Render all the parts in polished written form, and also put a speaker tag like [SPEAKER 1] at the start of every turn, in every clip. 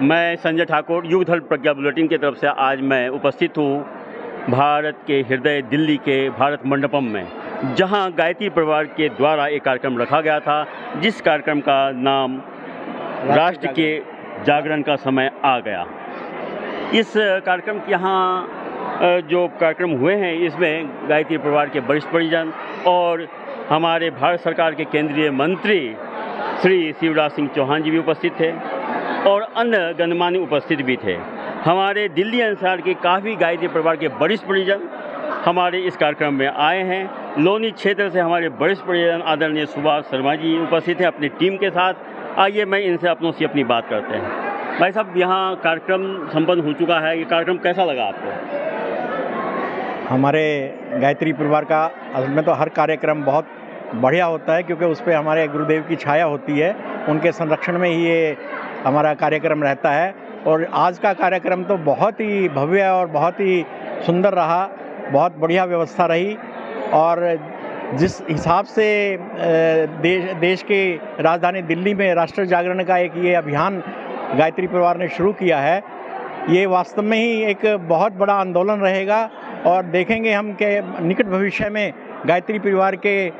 [SPEAKER 1] मैं संजय ठाकुर युग धर्म प्रज्ञा बुलेटिन की तरफ से आज मैं उपस्थित हूँ भारत के हृदय दिल्ली के भारत मंडपम में, जहाँ गायत्री परिवार के द्वारा एक कार्यक्रम रखा गया था, जिस कार्यक्रम का नाम राष्ट्र के जागरण का समय आ गया। इस कार्यक्रम के यहाँ जो कार्यक्रम हुए हैं, इसमें गायत्री परिवार के वरिष्ठ परिजन और हमारे भारत सरकार के केंद्रीय मंत्री श्री शिवराज सिंह चौहान जी भी उपस्थित थे और अन्य गणमान्य उपस्थित भी थे। हमारे दिल्ली अनुसार के काफ़ी गायत्री परिवार के वरिष्ठ परिजन हमारे इस कार्यक्रम में आए हैं। लोनी क्षेत्र से हमारे वरिष्ठ परिजन आदरणीय सुभाष शर्मा जी उपस्थित हैं अपनी टीम के साथ। आइए मैं इनसे अपनों से अपनी बात करते हैं। भाई साहब, यहाँ कार्यक्रम संपन्न हो चुका है, ये कार्यक्रम कैसा लगा आपको?
[SPEAKER 2] हमारे गायत्री परिवार का असल में तो हर कार्यक्रम बहुत बढ़िया होता है, क्योंकि उस पर हमारे गुरुदेव की छाया होती है, उनके संरक्षण में ही ये हमारा कार्यक्रम रहता है। और आज का कार्यक्रम तो बहुत ही भव्य और बहुत ही सुंदर रहा, बहुत बढ़िया व्यवस्था रही। और जिस हिसाब से देश के राजधानी दिल्ली में राष्ट्र जागरण का एक ये अभियान गायत्री परिवार ने शुरू किया है, ये वास्तव में ही एक बहुत बड़ा आंदोलन रहेगा। और देखेंगे हम कि निकट भविष्य में गायत्री परिवार के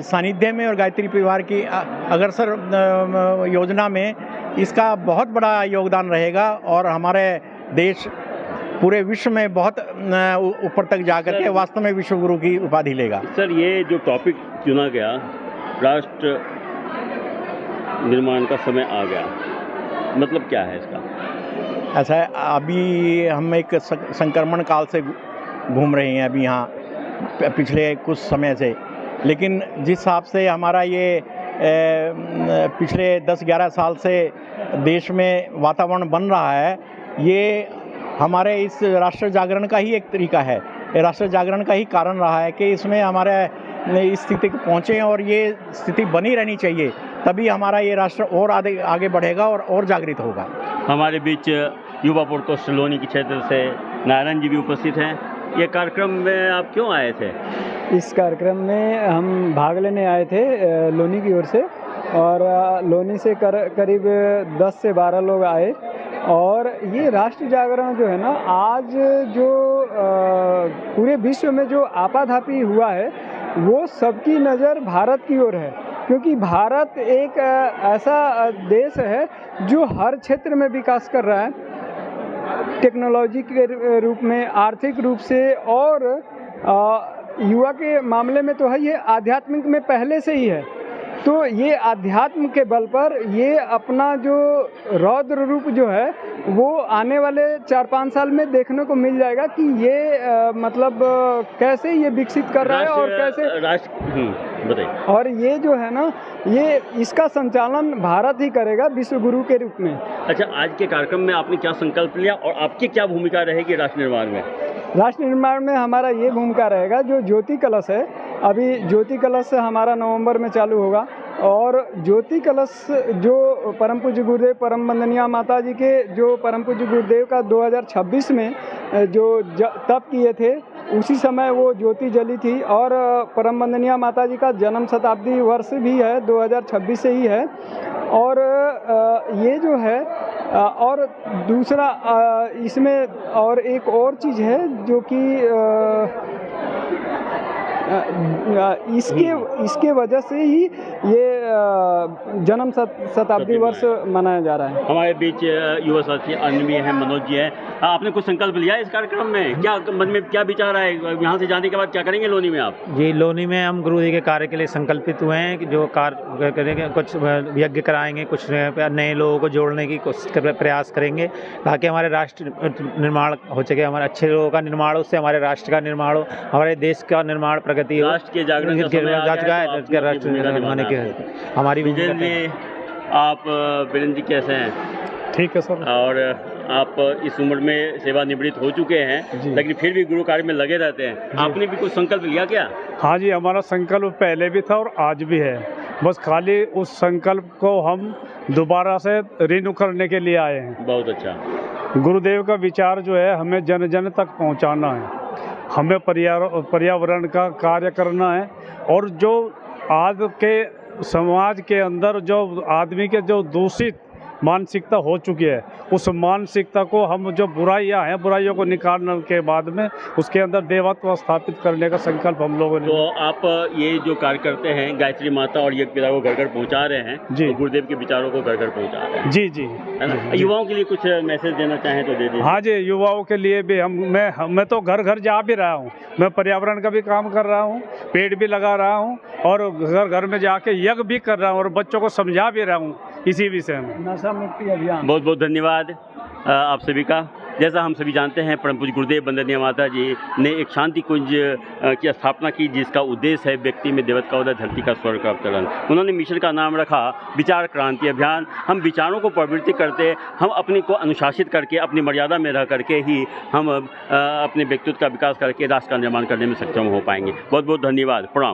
[SPEAKER 2] सानिध्य में और गायत्री परिवार की अग्रसर योजना में इसका बहुत बड़ा योगदान रहेगा और हमारे देश पूरे विश्व में बहुत ऊपर तक जाकर के वास्तव में विश्व गुरु की उपाधि लेगा।
[SPEAKER 1] सर, ये जो टॉपिक चुना गया, राष्ट्र निर्माण का समय आ गया, मतलब क्या है इसका?
[SPEAKER 2] ऐसा है, अभी हम एक संक्रमण काल से घूम रहे हैं अभी यहाँ पिछले कुछ समय से, लेकिन जिस हिसाब से हमारा ये पिछले 10-11 साल से देश में वातावरण बन रहा है, ये हमारे इस राष्ट्र जागरण का ही एक तरीका है। ये राष्ट्र जागरण का ही कारण रहा है कि इसमें हमारे इस स्थिति को पहुँचे और ये स्थिति बनी रहनी चाहिए, तभी हमारा ये राष्ट्र और आगे बढ़ेगा और जागृत होगा।
[SPEAKER 1] हमारे बीच युवा प्रकोष्ठ लोनी के क्षेत्र से नारायण जी भी उपस्थित हैं। ये कार्यक्रम में आप क्यों आए थे?
[SPEAKER 3] इस कार्यक्रम में हम भाग लेने आए थे लोनी की ओर से, और लोनी से करीब 10 से 12 लोग आए। और ये राष्ट्र जागरण जो है ना, आज जो पूरे विश्व में जो आपाधापी हुआ है, वो सबकी नज़र भारत की ओर है, क्योंकि भारत एक ऐसा देश है जो हर क्षेत्र में विकास कर रहा है, टेक्नोलॉजी के रूप में, आर्थिक रूप से, और युवा के मामले में तो है, ये आध्यात्मिक में पहले से ही है। तो ये आध्यात्म के बल पर ये अपना जो रौद्र रूप जो है वो आने वाले 4-5 साल में देखने को मिल जाएगा कि ये मतलब कैसे ये विकसित कर रहा है और कैसे
[SPEAKER 1] बताइए।
[SPEAKER 3] और ये जो है ना, ये इसका संचालन भारत ही करेगा विश्व गुरु के रूप में।
[SPEAKER 1] अच्छा, आज के कार्यक्रम में आपने क्या संकल्प लिया और आपकी क्या भूमिका रहेगी राष्ट्र निर्माण में?
[SPEAKER 3] राष्ट्र निर्माण में हमारा ये भूमिका रहेगा, जो ज्योति कलश है, अभी ज्योति कलश हमारा नवंबर में चालू होगा, और ज्योति कलश जो परम पूज्य गुरुदेव परम वंदनीय माता जी के जो परम पूज्य गुरुदेव का 2026 में जो तप किए थे, उसी समय वो ज्योति जली थी। और परम वंदनीय माता जी का जन्म शताब्दी वर्ष भी है, 2026 से ही है। और ये जो है, और दूसरा इसमें और एक और चीज़ है जो कि इसके वजह से ही ये जन्म शताब्दी वर्ष मनाया जा रहा है।
[SPEAKER 1] हमारे बीच युवा साथी अन्य भी हैं, मनोज जी हैं। आपने कुछ संकल्प लिया इस कार्यक्रम में? क्या मन में क्या विचार है? यहाँ से जाने के बाद क्या करेंगे लोनी में आप?
[SPEAKER 4] जी, लोनी में हम गुरु जी के कार्य के लिए संकल्पित हुए हैं कि जो कार्य करेंगे, कुछ यज्ञ कराएंगे, कुछ नए लोगों को जोड़ने की प्रयास करेंगे, ताकि हमारे राष्ट्र निर्माण हो सके, हमारे अच्छे लोगों का निर्माण, उससे हमारे राष्ट्र का निर्माण हो, हमारे देश का निर्माण प्रगति हो।
[SPEAKER 1] राष्ट्र के जागरण का समय आ गया है, तो
[SPEAKER 4] राष्ट्र निर्माण के हमारी
[SPEAKER 1] विजय जी, आप वीरेंद्र जी कैसे हैं?
[SPEAKER 3] ठीक है सर।
[SPEAKER 1] और आप इस उम्र में सेवानिवृत्त हो चुके हैं, लेकिन फिर भी गुरु कार्य में लगे रहते हैं। आपने भी कुछ संकल्प लिया क्या?
[SPEAKER 5] हाँ जी, हमारा संकल्प पहले भी था और आज भी है, बस खाली उस संकल्प को हम दोबारा से रिन्यू करने के लिए आए हैं।
[SPEAKER 1] बहुत अच्छा।
[SPEAKER 5] गुरुदेव का विचार जो है हमें जन जन तक पहुंचाना है, हमें पर्यावरण का कार्य करना है, और जो आज के समाज के अंदर जो आदमी के जो दूषित मानसिकता हो चुकी है। उस मानसिकता को हम जो बुराइयां हैं, बुराइयों को निकालने के बाद में उसके अंदर देवत्व स्थापित करने का संकल्प हम लोगों ने।
[SPEAKER 1] तो आप ये जो कार्य करते हैं, गायत्री माता और यज्ञ पिता को घर घर पहुंचा रहे हैं,
[SPEAKER 5] जी।
[SPEAKER 1] तो गुरुदेव के विचारों को घर घर पहुंचा रहे हैं,
[SPEAKER 5] जी जी,
[SPEAKER 1] है ना? युवाओं के लिए कुछ मैसेज देना चाहें तो दे दीजिए।
[SPEAKER 5] हाँ जी, युवाओं के लिए भी मैं तो घर घर जा भी रहा हूँ। मैं पर्यावरण का भी काम कर रहा हूँ, पेड़ भी लगा रहा हूँ और घर घर में जाके यज्ञ भी कर रहा हूँ और बच्चों को समझा भी रहा हूँ इसी विषय में।
[SPEAKER 3] नशा मुक्ति अभियान।
[SPEAKER 1] बहुत बहुत धन्यवाद आप सभी का। जैसा हम सभी जानते हैं, परम पूज्य गुरुदेव वंदनीय माता जी ने एक शांति कुंज की स्थापना की, जिसका उद्देश्य है व्यक्ति में देवत्व का उदय, धरती का स्वर्ग का अवतरण। उन्होंने मिशन का नाम रखा विचार क्रांति अभियान। हम विचारों को प्रवृत्ति करते, हम अपने को अनुशासित करके, अपनी मर्यादा में रह करके ही हम अपने व्यक्तित्व का विकास करके राष्ट्र का निर्माण करने में सक्षम हो पाएंगे। बहुत बहुत धन्यवाद। प्रणाम।